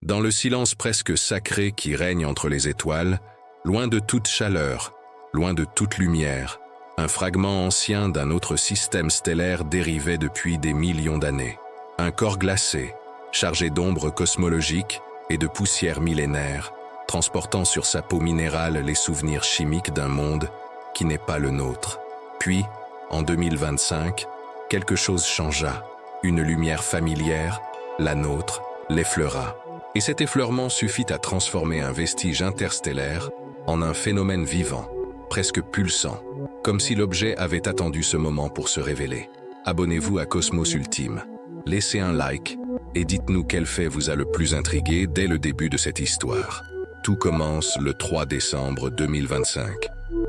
Dans le silence presque sacré qui règne entre les étoiles, loin de toute chaleur, loin de toute lumière, un fragment ancien d'un autre système stellaire dérivait depuis des millions d'années. Un corps glacé, chargé d'ombres cosmologiques et de poussière millénaire, transportant sur sa peau minérale les souvenirs chimiques d'un monde qui n'est pas le nôtre. Puis, en 2025, quelque chose changea. Une lumière familière, la nôtre, l'effleura. Et cet effleurement suffit à transformer un vestige interstellaire en un phénomène vivant, presque pulsant, comme si l'objet avait attendu ce moment pour se révéler. Abonnez-vous à Cosmos Ultime, laissez un like et dites-nous quel fait vous a le plus intrigué dès le début de cette histoire. Tout commence le 3 décembre 2025.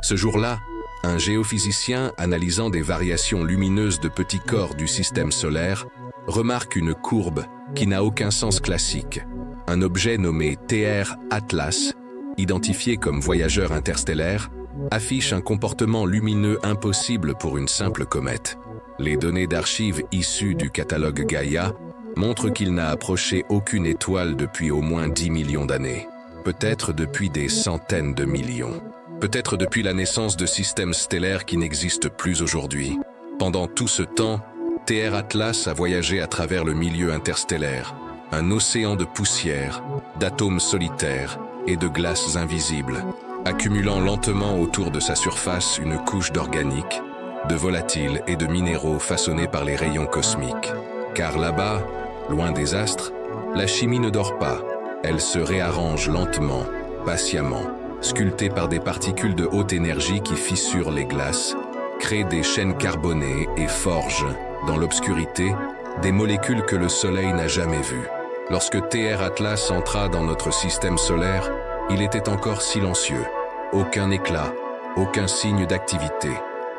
Ce jour-là, un géophysicien analysant des variations lumineuses de petits corps du système solaire remarque une courbe qui n'a aucun sens classique. Un objet nommé TR Atlas, identifié comme voyageur interstellaire, affiche un comportement lumineux impossible pour une simple comète. Les données d'archives issues du catalogue Gaïa montrent qu'il n'a approché aucune étoile depuis au moins 10 millions d'années. Peut-être depuis des centaines de millions. Peut-être depuis la naissance de systèmes stellaires qui n'existent plus aujourd'hui. Pendant tout ce temps, TR Atlas a voyagé à travers le milieu interstellaire, un océan de poussière, d'atomes solitaires et de glaces invisibles, accumulant lentement autour de sa surface une couche d'organique, de volatiles et de minéraux façonnés par les rayons cosmiques. Car là-bas, loin des astres, la chimie ne dort pas, elle se réarrange lentement, patiemment, sculptée par des particules de haute énergie qui fissurent les glaces, créent des chaînes carbonées et forgent, dans l'obscurité, des molécules que le Soleil n'a jamais vues. Lorsque TR Atlas entra dans notre système solaire, il était encore silencieux. Aucun éclat, aucun signe d'activité.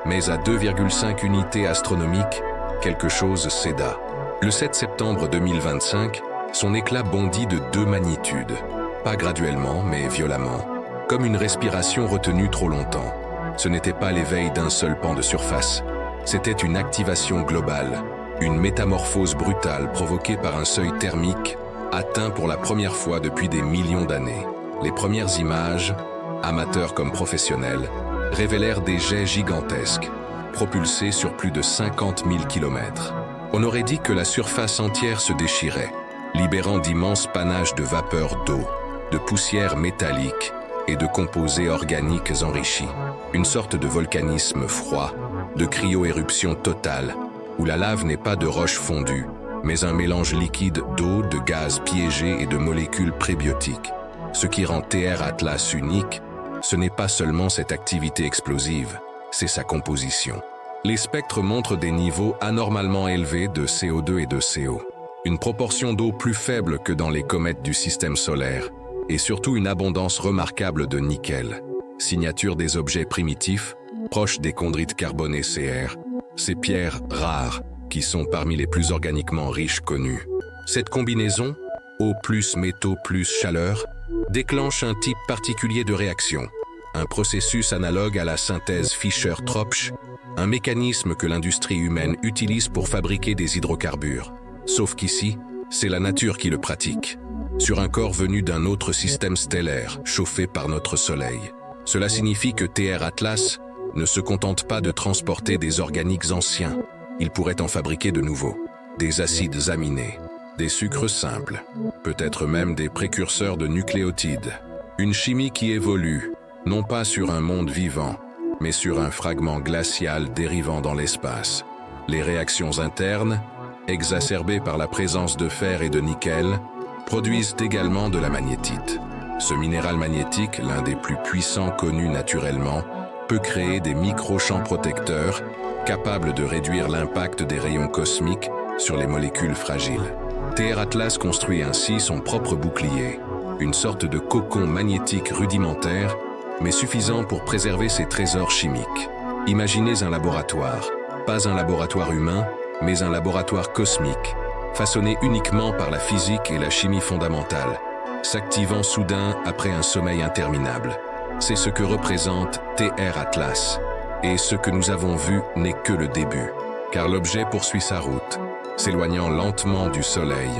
Mais à 2,5 unités astronomiques, quelque chose céda. Le 7 septembre 2025, son éclat bondit de 2 magnitudes. Pas graduellement, mais violemment. Comme une respiration retenue trop longtemps. Ce n'était pas l'éveil d'un seul pan de surface. C'était une activation globale. Une métamorphose brutale provoquée par un seuil thermique atteint pour la première fois depuis des millions d'années. Les premières images, amateurs comme professionnels, révélèrent des jets gigantesques, propulsés sur plus de 50 000 km. On aurait dit que la surface entière se déchirait, libérant d'immenses panaches de vapeur d'eau, de poussière métallique et de composés organiques enrichis. Une sorte de volcanisme froid, de cryo-éruption totale, où la lave n'est pas de roche fondue, mais un mélange liquide d'eau, de gaz piégés et de molécules prébiotiques. Ce qui rend TR Atlas unique, ce n'est pas seulement cette activité explosive, c'est sa composition. Les spectres montrent des niveaux anormalement élevés de CO2 et de CO. Une proportion d'eau plus faible que dans les comètes du système solaire, et surtout une abondance remarquable de nickel, signature des objets primitifs, proches des chondrites carbonées Cr, ces pierres rares qui sont parmi les plus organiquement riches connues. Cette combinaison, eau plus métaux plus chaleur, déclenche un type particulier de réaction, un processus analogue à la synthèse Fischer-Tropsch, un mécanisme que l'industrie humaine utilise pour fabriquer des hydrocarbures. Sauf qu'ici, c'est la nature qui le pratique, sur un corps venu d'un autre système stellaire, chauffé par notre Soleil. Cela signifie que TR Atlas ne se contente pas de transporter des organiques anciens, il pourrait en fabriquer de nouveaux, des acides aminés, des sucres simples, peut-être même des précurseurs de nucléotides. Une chimie qui évolue, non pas sur un monde vivant, mais sur un fragment glacial dérivant dans l'espace. Les réactions internes, exacerbées par la présence de fer et de nickel, produisent également de la magnétite. Ce minéral magnétique, l'un des plus puissants connus naturellement, peut créer des micro-champs protecteurs capables de réduire l'impact des rayons cosmiques sur les molécules fragiles. TR Atlas construit ainsi son propre bouclier, une sorte de cocon magnétique rudimentaire, mais suffisant pour préserver ses trésors chimiques. Imaginez un laboratoire, pas un laboratoire humain, mais un laboratoire cosmique, façonné uniquement par la physique et la chimie fondamentale, s'activant soudain après un sommeil interminable. C'est ce que représente TR Atlas. Et ce que nous avons vu n'est que le début, car l'objet poursuit sa route, s'éloignant lentement du Soleil,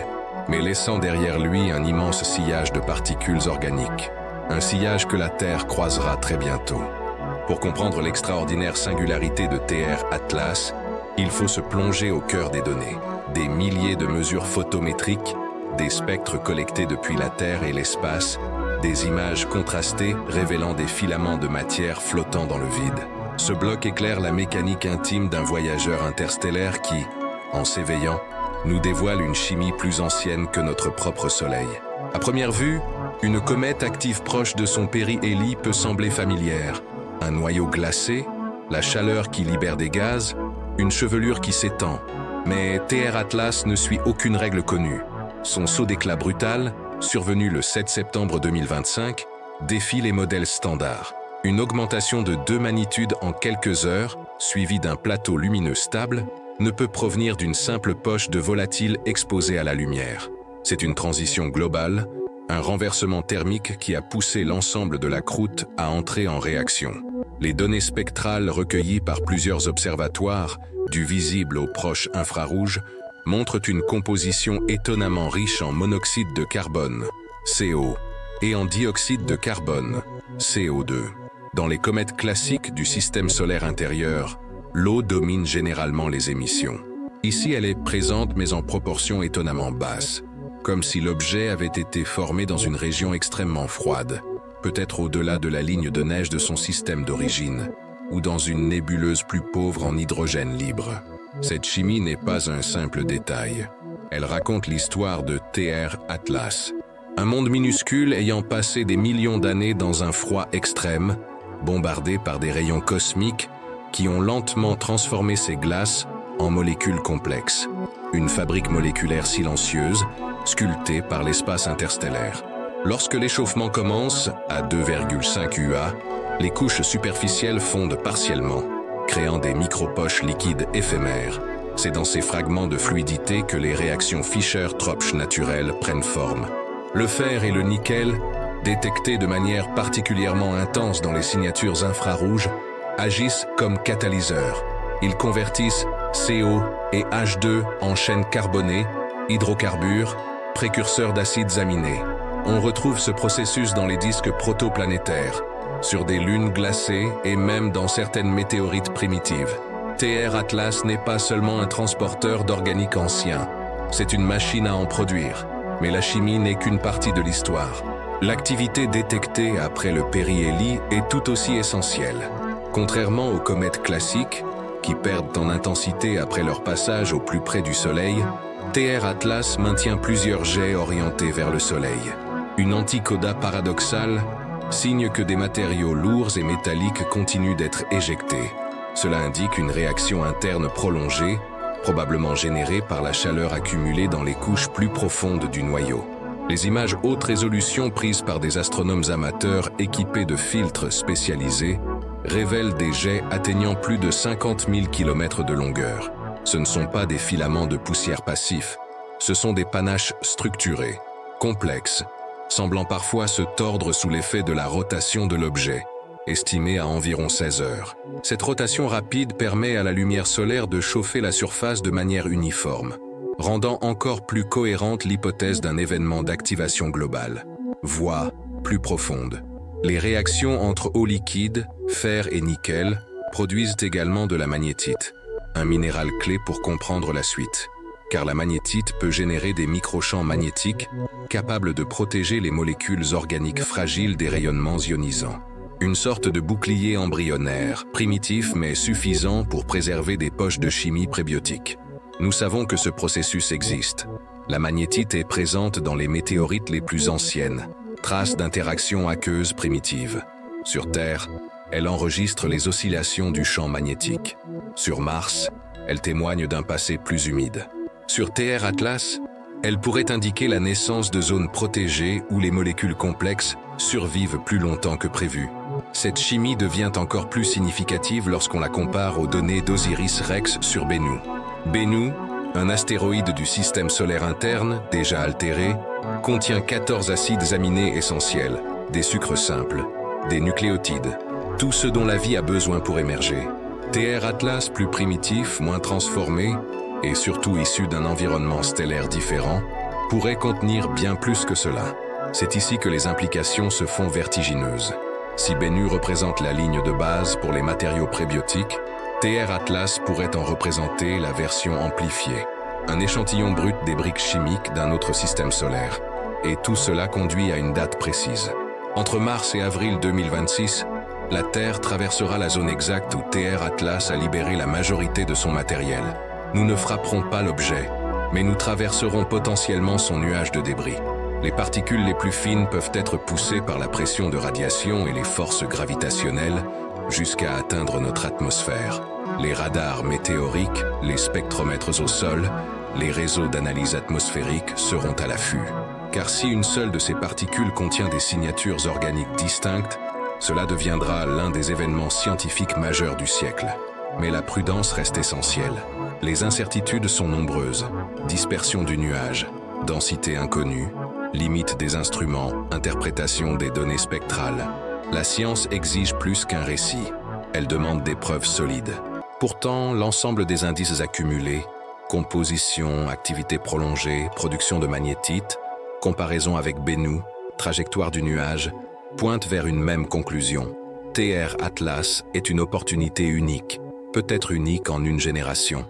mais laissant derrière lui un immense sillage de particules organiques, un sillage que la Terre croisera très bientôt. Pour comprendre l'extraordinaire singularité de TR Atlas, il faut se plonger au cœur des données. Des milliers de mesures photométriques, des spectres collectés depuis la Terre et l'espace, des images contrastées révélant des filaments de matière flottant dans le vide. Ce bloc éclaire la mécanique intime d'un voyageur interstellaire qui, en s'éveillant, nous dévoile une chimie plus ancienne que notre propre Soleil. À première vue, une comète active proche de son périhélie peut sembler familière. Un noyau glacé, la chaleur qui libère des gaz, une chevelure qui s'étend. Mais TR Atlas ne suit aucune règle connue. Son saut d'éclat brutal, survenu le 7 septembre 2025, défie les modèles standards. Une augmentation de 2 magnitudes en quelques heures, suivie d'un plateau lumineux stable, ne peut provenir d'une simple poche de volatiles exposée à la lumière. C'est une transition globale, un renversement thermique qui a poussé l'ensemble de la croûte à entrer en réaction. Les données spectrales recueillies par plusieurs observatoires, du visible au proche infrarouge, montrent une composition étonnamment riche en monoxyde de carbone, CO, et en dioxyde de carbone, CO2. Dans les comètes classiques du système solaire intérieur, l'eau domine généralement les émissions. Ici, elle est présente mais en proportion étonnamment basse, comme si l'objet avait été formé dans une région extrêmement froide, peut-être au-delà de la ligne de neige de son système d'origine, ou dans une nébuleuse plus pauvre en hydrogène libre. Cette chimie n'est pas un simple détail. Elle raconte l'histoire de TR Atlas, un monde minuscule ayant passé des millions d'années dans un froid extrême, bombardé par des rayons cosmiques qui ont lentement transformé ces glaces en molécules complexes. Une fabrique moléculaire silencieuse, sculptée par l'espace interstellaire. Lorsque l'échauffement commence, à 2,5 UA, les couches superficielles fondent partiellement, créant des micropoches liquides éphémères. C'est dans ces fragments de fluidité que les réactions Fischer-Tropsch naturelles prennent forme. Le fer et le nickel, détectés de manière particulièrement intense dans les signatures infrarouges, agissent comme catalyseurs. Ils convertissent CO et H2 en chaînes carbonées, hydrocarbures, précurseurs d'acides aminés. On retrouve ce processus dans les disques protoplanétaires, sur des lunes glacées et même dans certaines météorites primitives. TR Atlas n'est pas seulement un transporteur d'organique ancien, c'est une machine à en produire. Mais la chimie n'est qu'une partie de l'histoire. L'activité détectée après le périhélie est tout aussi essentielle. Contrairement aux comètes classiques, qui perdent en intensité après leur passage au plus près du Soleil, TR Atlas maintient plusieurs jets orientés vers le Soleil. Une anticoda paradoxale, signe que des matériaux lourds et métalliques continuent d'être éjectés. Cela indique une réaction interne prolongée, probablement générée par la chaleur accumulée dans les couches plus profondes du noyau. Les images haute résolution prises par des astronomes amateurs équipés de filtres spécialisés révèlent des jets atteignant plus de 50 000 km de longueur. Ce ne sont pas des filaments de poussière passifs, ce sont des panaches structurés, complexes, semblant parfois se tordre sous l'effet de la rotation de l'objet, estimée à environ 16 heures. Cette rotation rapide permet à la lumière solaire de chauffer la surface de manière uniforme, rendant encore plus cohérente l'hypothèse d'un événement d'activation globale. Voie plus profonde. Les réactions entre eau liquide, fer et nickel produisent également de la magnétite, un minéral clé pour comprendre la suite, car la magnétite peut générer des microchamps magnétiques capables de protéger les molécules organiques fragiles des rayonnements ionisants. Une sorte de bouclier embryonnaire, primitif mais suffisant pour préserver des poches de chimie prébiotique. Nous savons que ce processus existe. La magnétite est présente dans les météorites les plus anciennes, traces d'interactions aqueuses primitives. Sur Terre, elle enregistre les oscillations du champ magnétique. Sur Mars, elle témoigne d'un passé plus humide. Sur TR Atlas, elle pourrait indiquer la naissance de zones protégées où les molécules complexes survivent plus longtemps que prévu. Cette chimie devient encore plus significative lorsqu'on la compare aux données d'Osiris-Rex sur Bennu. Bennu, un astéroïde du système solaire interne, déjà altéré, contient 14 acides aminés essentiels, des sucres simples, des nucléotides, tout ce dont la vie a besoin pour émerger. TR Atlas plus primitif, moins transformé, et surtout issu d'un environnement stellaire différent, pourrait contenir bien plus que cela. C'est ici que les implications se font vertigineuses. Si Bennu représente la ligne de base pour les matériaux prébiotiques, TR Atlas pourrait en représenter la version amplifiée, un échantillon brut des briques chimiques d'un autre système solaire. Et tout cela conduit à une date précise. Entre mars et avril 2026, la Terre traversera la zone exacte où TR Atlas a libéré la majorité de son matériel. Nous ne frapperons pas l'objet, mais nous traverserons potentiellement son nuage de débris. Les particules les plus fines peuvent être poussées par la pression de radiation et les forces gravitationnelles jusqu'à atteindre notre atmosphère. Les radars météoriques, les spectromètres au sol, les réseaux d'analyse atmosphérique seront à l'affût. Car si une seule de ces particules contient des signatures organiques distinctes, cela deviendra l'un des événements scientifiques majeurs du siècle. Mais la prudence reste essentielle. Les incertitudes sont nombreuses. Dispersion du nuage, densité inconnue, limite des instruments, interprétation des données spectrales. La science exige plus qu'un récit. Elle demande des preuves solides. Pourtant, l'ensemble des indices accumulés, composition, activité prolongée, production de magnétite, comparaison avec Bennu, trajectoire du nuage, pointent vers une même conclusion. TR Atlas est une opportunité unique, peut-être unique en une génération.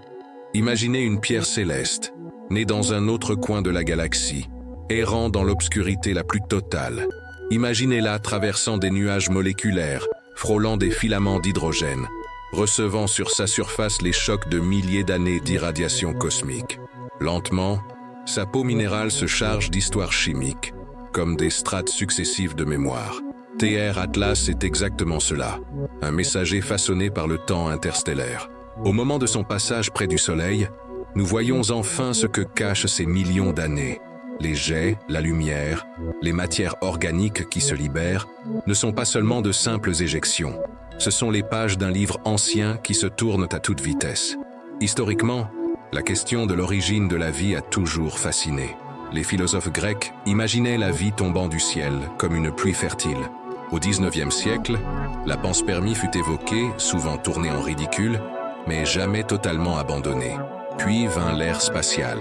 Imaginez une pierre céleste, née dans un autre coin de la galaxie, errant dans l'obscurité la plus totale. Imaginez-la traversant des nuages moléculaires, frôlant des filaments d'hydrogène, recevant sur sa surface les chocs de milliers d'années d'irradiation cosmique. Lentement, sa peau minérale se charge d'histoires chimiques, comme des strates successives de mémoire. TR Atlas est exactement cela, un messager façonné par le temps interstellaire. Au moment de son passage près du Soleil, nous voyons enfin ce que cachent ces millions d'années. Les jets, la lumière, les matières organiques qui se libèrent ne sont pas seulement de simples éjections. Ce sont les pages d'un livre ancien qui se tournent à toute vitesse. Historiquement, la question de l'origine de la vie a toujours fasciné. Les philosophes grecs imaginaient la vie tombant du ciel comme une pluie fertile. Au XIXe siècle, la panspermie fut évoquée, souvent tournée en ridicule, mais jamais totalement abandonnée. Puis vint l'ère spatiale.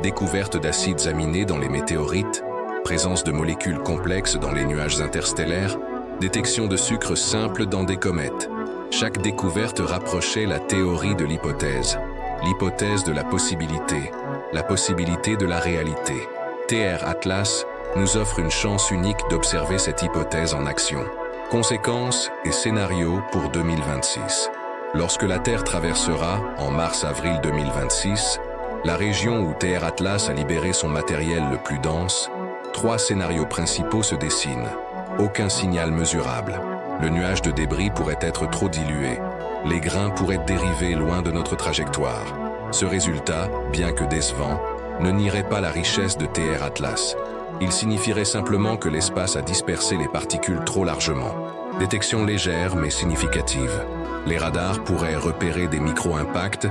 Découverte d'acides aminés dans les météorites, présence de molécules complexes dans les nuages interstellaires, détection de sucres simples dans des comètes. Chaque découverte rapprochait la théorie de l'hypothèse de la possibilité de la réalité. TR Atlas nous offre une chance unique d'observer cette hypothèse en action. Conséquences et scénarios pour 2026. Lorsque la Terre traversera, en mars-avril 2026, la région où TR Atlas a libéré son matériel le plus dense, 3 scénarios principaux se dessinent. Aucun signal mesurable. Le nuage de débris pourrait être trop dilué. Les grains pourraient dériver loin de notre trajectoire. Ce résultat, bien que décevant, ne nierait pas la richesse de TR Atlas. Il signifierait simplement que l'espace a dispersé les particules trop largement. Détection légère mais significative. Les radars pourraient repérer des micro-impacts,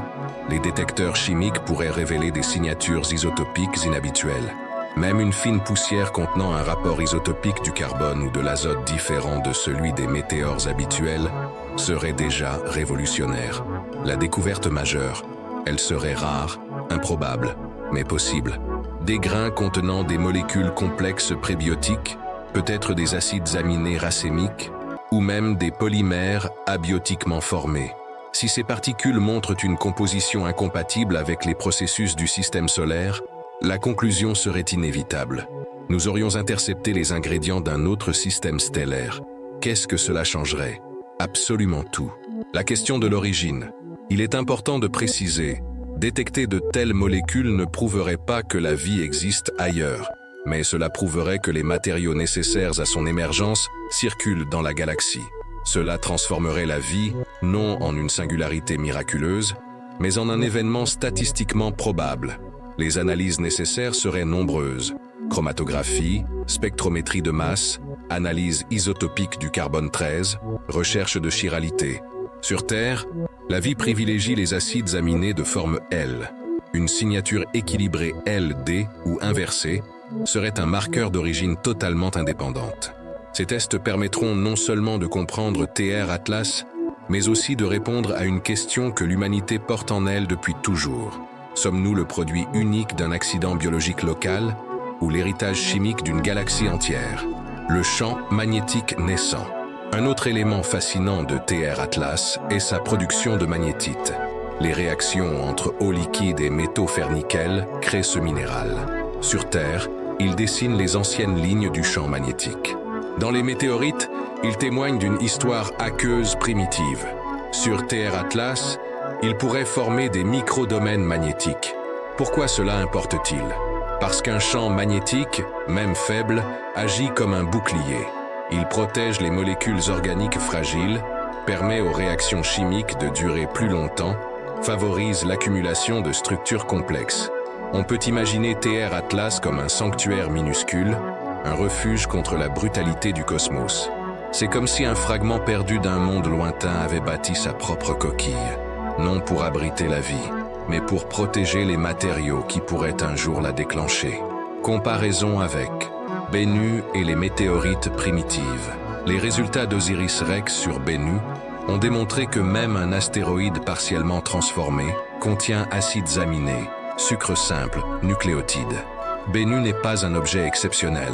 les détecteurs chimiques pourraient révéler des signatures isotopiques inhabituelles. Même une fine poussière contenant un rapport isotopique du carbone ou de l'azote différent de celui des météores habituels serait déjà révolutionnaire. La découverte majeure, elle serait rare, improbable, mais possible. Des grains contenant des molécules complexes prébiotiques, peut-être des acides aminés racémiques, ou même des polymères abiotiquement formés. Si ces particules montrent une composition incompatible avec les processus du système solaire, la conclusion serait inévitable. Nous aurions intercepté les ingrédients d'un autre système stellaire. Qu'est-ce que cela changerait? Absolument tout. La question de l'origine. Il est important de préciser, détecter de telles molécules ne prouverait pas que la vie existe ailleurs, mais cela prouverait que les matériaux nécessaires à son émergence circulent dans la galaxie. Cela transformerait la vie, non en une singularité miraculeuse, mais en un événement statistiquement probable. Les analyses nécessaires seraient nombreuses. Chromatographie, spectrométrie de masse, analyse isotopique du carbone 13, recherche de chiralité. Sur Terre, la vie privilégie les acides aminés de forme L. Une signature équilibrée LD ou inversée serait un marqueur d'origine totalement indépendante. Ces tests permettront non seulement de comprendre TR Atlas, mais aussi de répondre à une question que l'humanité porte en elle depuis toujours. Sommes-nous le produit unique d'un accident biologique local ou l'héritage chimique d'une galaxie entière? Le champ magnétique naissant. Un autre élément fascinant de TR Atlas est sa production de magnétite. Les réactions entre eau liquide et métaux fer-nickel créent ce minéral. Sur Terre, il dessine les anciennes lignes du champ magnétique. Dans les météorites, il témoigne d'une histoire aqueuse primitive. Sur TR Atlas, il pourrait former des microdomaines magnétiques. Pourquoi cela importe-t-il? Parce qu'un champ magnétique, même faible, agit comme un bouclier. Il protège les molécules organiques fragiles, permet aux réactions chimiques de durer plus longtemps, favorise l'accumulation de structures complexes. On peut imaginer TR Atlas comme un sanctuaire minuscule, un refuge contre la brutalité du cosmos. C'est comme si un fragment perdu d'un monde lointain avait bâti sa propre coquille, non pour abriter la vie, mais pour protéger les matériaux qui pourraient un jour la déclencher. Comparaison avec Bennu et les météorites primitives. Les résultats d'Osiris-Rex sur Bennu ont démontré que même un astéroïde partiellement transformé contient acides aminés, sucres simples, nucléotides. Bennu n'est pas un objet exceptionnel.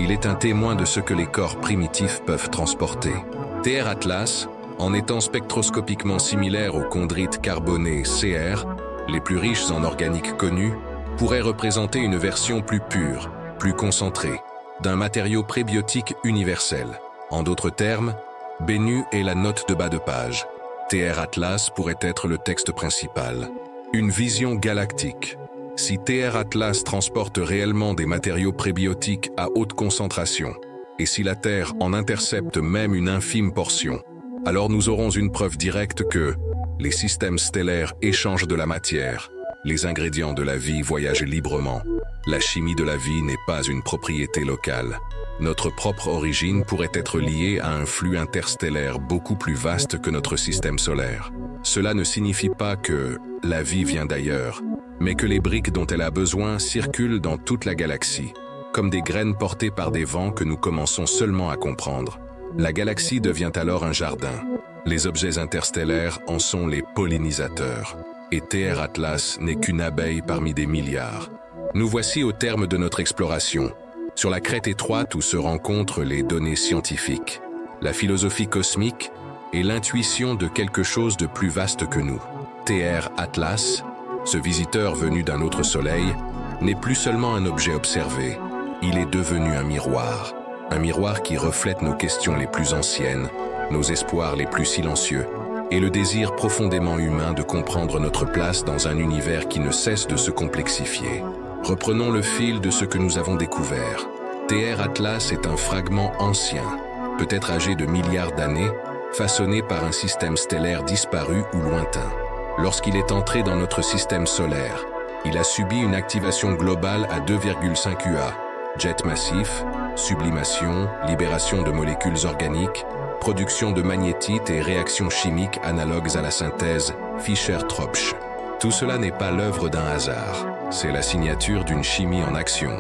Il est un témoin de ce que les corps primitifs peuvent transporter. TR Atlas, en étant spectroscopiquement similaire aux chondrites carbonées Cr, les plus riches en organique connus, pourrait représenter une version plus pure, plus concentrée, d'un matériau prébiotique universel. En d'autres termes, Bennu est la note de bas de page. TR Atlas pourrait être le texte principal. Une vision galactique. Si TR Atlas transporte réellement des matériaux prébiotiques à haute concentration, et si la Terre en intercepte même une infime portion, alors nous aurons une preuve directe que les systèmes stellaires échangent de la matière, les ingrédients de la vie voyagent librement. La chimie de la vie n'est pas une propriété locale. Notre propre origine pourrait être liée à un flux interstellaire beaucoup plus vaste que notre système solaire. Cela ne signifie pas que la vie vient d'ailleurs, mais que les briques dont elle a besoin circulent dans toute la galaxie, comme des graines portées par des vents que nous commençons seulement à comprendre. La galaxie devient alors un jardin. Les objets interstellaires en sont les pollinisateurs. Et TR Atlas n'est qu'une abeille parmi des milliards. Nous voici au terme de notre exploration, sur la crête étroite où se rencontrent les données scientifiques, la philosophie cosmique et l'intuition de quelque chose de plus vaste que nous. TR Atlas, ce visiteur venu d'un autre soleil, n'est plus seulement un objet observé, il est devenu un miroir qui reflète nos questions les plus anciennes, nos espoirs les plus silencieux, et le désir profondément humain de comprendre notre place dans un univers qui ne cesse de se complexifier. Reprenons le fil de ce que nous avons découvert. TR Atlas est un fragment ancien, peut-être âgé de milliards d'années, façonné par un système stellaire disparu ou lointain. Lorsqu'il est entré dans notre système solaire, il a subi une activation globale à 2,5 UA, jet massif, sublimation, libération de molécules organiques, production de magnétite et réactions chimiques analogues à la synthèse Fischer-Tropsch. Tout cela n'est pas l'œuvre d'un hasard, c'est la signature d'une chimie en action,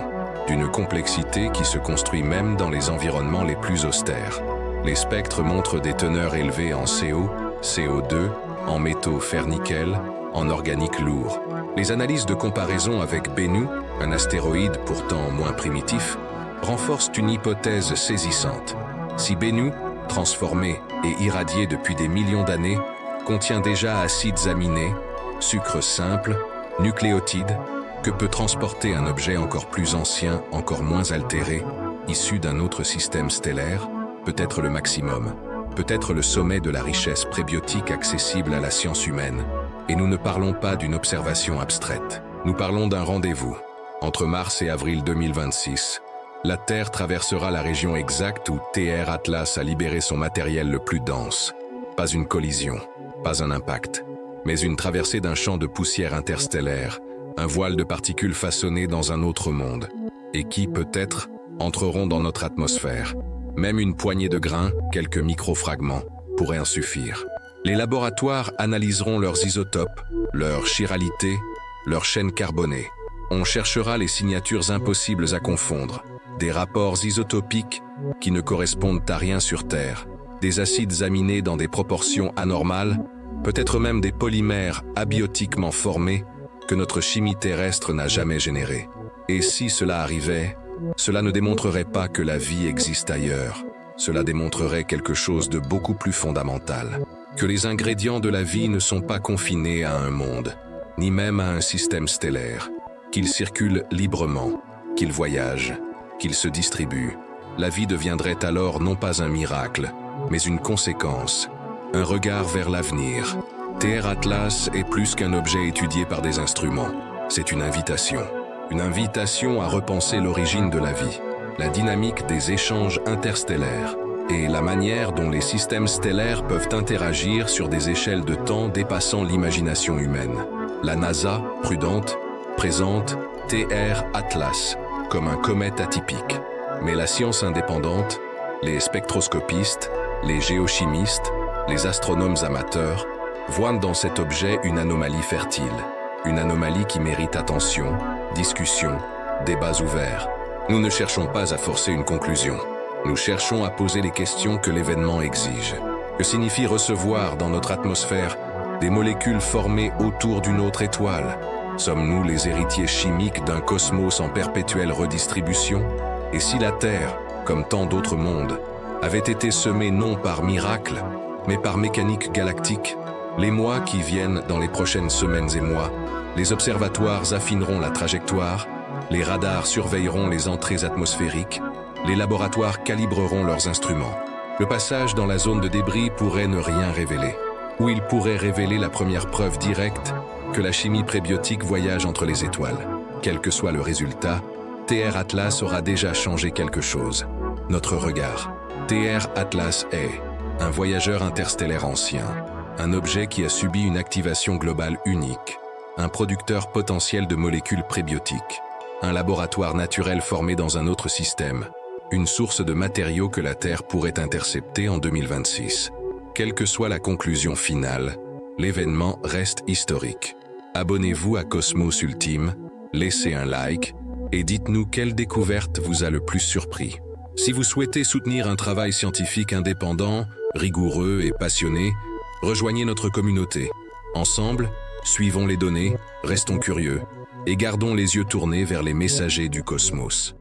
d'une complexité qui se construit même dans les environnements les plus austères. Les spectres montrent des teneurs élevées en CO, CO2, en métaux fer-nickel, en organique lourd. Les analyses de comparaison avec Bennu, un astéroïde pourtant moins primitif, renforcent une hypothèse saisissante. Si Bennu, transformé et irradié depuis des millions d'années, contient déjà acides aminés, sucres simples, nucléotides, que peut transporter un objet encore plus ancien, encore moins altéré, issu d'un autre système stellaire, peut-être le maximum, peut-être le sommet de la richesse prébiotique accessible à la science humaine. Et nous ne parlons pas d'une observation abstraite, nous parlons d'un rendez-vous. Entre mars et avril 2026, la Terre traversera la région exacte où TR Atlas a libéré son matériel le plus dense. Pas une collision, pas un impact, mais une traversée d'un champ de poussière interstellaire, un voile de particules façonnées dans un autre monde, et qui, peut-être, entreront dans notre atmosphère. Même une poignée de grains, quelques microfragments, pourraient en suffire. Les laboratoires analyseront leurs isotopes, leur chiralité, leurs chaînes carbonées. On cherchera les signatures impossibles à confondre, des rapports isotopiques qui ne correspondent à rien sur Terre, des acides aminés dans des proportions anormales, peut-être même des polymères abiotiquement formés, que notre chimie terrestre n'a jamais générées. Et si cela arrivait, cela ne démontrerait pas que la vie existe ailleurs. Cela démontrerait quelque chose de beaucoup plus fondamental. Que les ingrédients de la vie ne sont pas confinés à un monde, ni même à un système stellaire. Qu'ils circulent librement, qu'ils voyagent, qu'ils se distribuent. La vie deviendrait alors non pas un miracle, mais une conséquence, un regard vers l'avenir. TR Atlas est plus qu'un objet étudié par des instruments. C'est une invitation à repenser l'origine de la vie, la dynamique des échanges interstellaires et la manière dont les systèmes stellaires peuvent interagir sur des échelles de temps dépassant l'imagination humaine. La NASA, prudente, présente TR Atlas comme un comète atypique. Mais la science indépendante, les spectroscopistes, les géochimistes, les astronomes amateurs, voient dans cet objet une anomalie fertile, une anomalie qui mérite attention, discussion, débats ouverts. Nous ne cherchons pas à forcer une conclusion. Nous cherchons à poser les questions que l'événement exige. Que signifie recevoir dans notre atmosphère des molécules formées autour d'une autre étoile? Sommes-nous les héritiers chimiques d'un cosmos en perpétuelle redistribution? Et si la Terre, comme tant d'autres mondes, avait été semée non par miracle, mais par mécanique galactique? Les mois qui viennent dans les prochaines semaines et mois, les observatoires affineront la trajectoire, les radars surveilleront les entrées atmosphériques, les laboratoires calibreront leurs instruments. Le passage dans la zone de débris pourrait ne rien révéler, ou il pourrait révéler la première preuve directe que la chimie prébiotique voyage entre les étoiles. Quel que soit le résultat, TR Atlas aura déjà changé quelque chose. Notre regard. TR Atlas est un voyageur interstellaire ancien, un objet qui a subi une activation globale unique, un producteur potentiel de molécules prébiotiques, un laboratoire naturel formé dans un autre système, une source de matériaux que la Terre pourrait intercepter en 2026. Quelle que soit la conclusion finale, l'événement reste historique. Abonnez-vous à Cosmos Ultime, laissez un like et dites-nous quelle découverte vous a le plus surpris. Si vous souhaitez soutenir un travail scientifique indépendant, rigoureux et passionné, rejoignez notre communauté. Ensemble, suivons les données, restons curieux et gardons les yeux tournés vers les messagers du cosmos.